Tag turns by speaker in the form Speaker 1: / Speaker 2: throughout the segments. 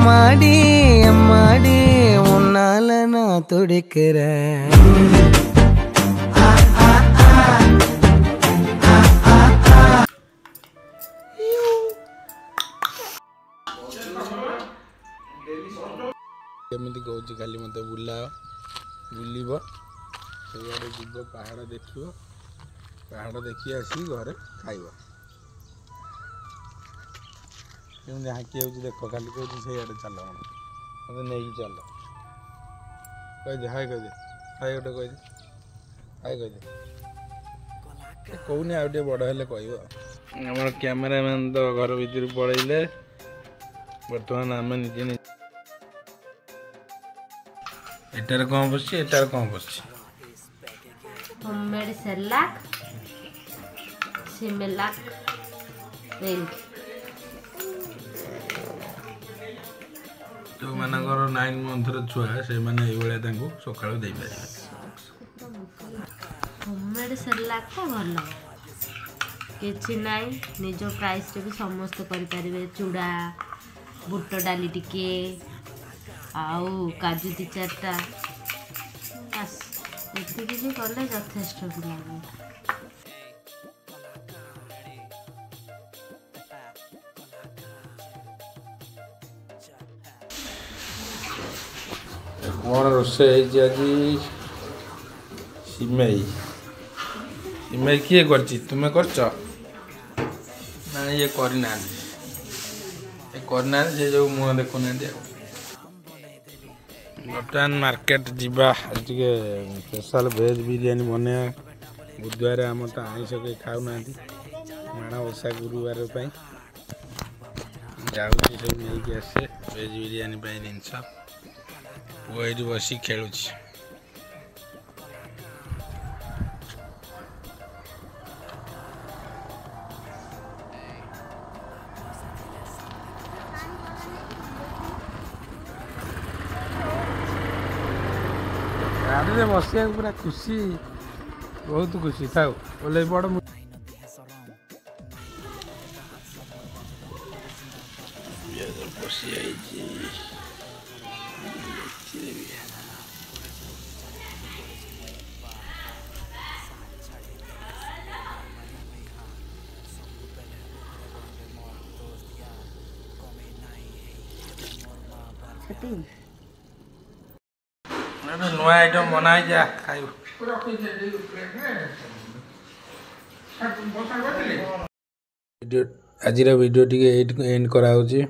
Speaker 1: அம்மாடி அம்மாடி உன்னால நான் துடிக்கிறேன்.
Speaker 2: केमिति कहूँ खाली मत बुलाओ बुलब से जीव पहाड़ देख पहाड़ देखी आसी घरे खाइब केमी हाँकी हो देख खाली कहूँ से चल मत नहीं चल कहीदे हाय कहीदे हाय गोटे कहीदे हाय कहीदे कौन आउ बड़ हेल्ले कह कैमेरामैन तो घर भर पलैले बर्तमान आम निजे एटार कौन बस एटार कौन बस
Speaker 3: होममेड सेरेलाक सिमेलाक मिल्क
Speaker 2: जो मानकर 9 मंथर छुआ से माने ए बळे तांको सकाळो देई पारे
Speaker 3: होममेड सेरेलाक तो भल किछि नाइ निज प्राइस रे भी समस्त करि पारिबे चूड़ा बुट डाली टिके आउ काजू 2-4टा बस एतिकी भी कले यथेष्ट भी लगे
Speaker 2: कौन रोसे आज सिमई सिमई किए कर तुम्हें कर ये करना से जो मुह देखुना बर्तमान मार्केट जीवा स्पेशल भेज बिरियानी बने बुधवार आम तो आईष कहीं खाऊना माणबसा गुरुवार जाऊँगी सब नहीं आसे भेज बिरियानी जिनस पुआ ये बस खेलु गाड़ी में बसिया पूरा खुशी बहुत खुशी था बोले बड़ नुआ आइटम बनाई जा खाइब आज वीडियो टी एंड कराऊँगी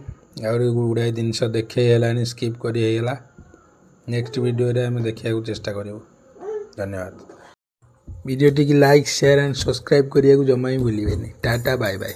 Speaker 2: गुड़ाए जिनस देखे स्किप कर नेक्स्ट वीडियो रे हमें देखा चेष्टा करूँ धन्यवाद video T like share and subscribe करने को जमा ही भूलिए टाटा बाय बाय।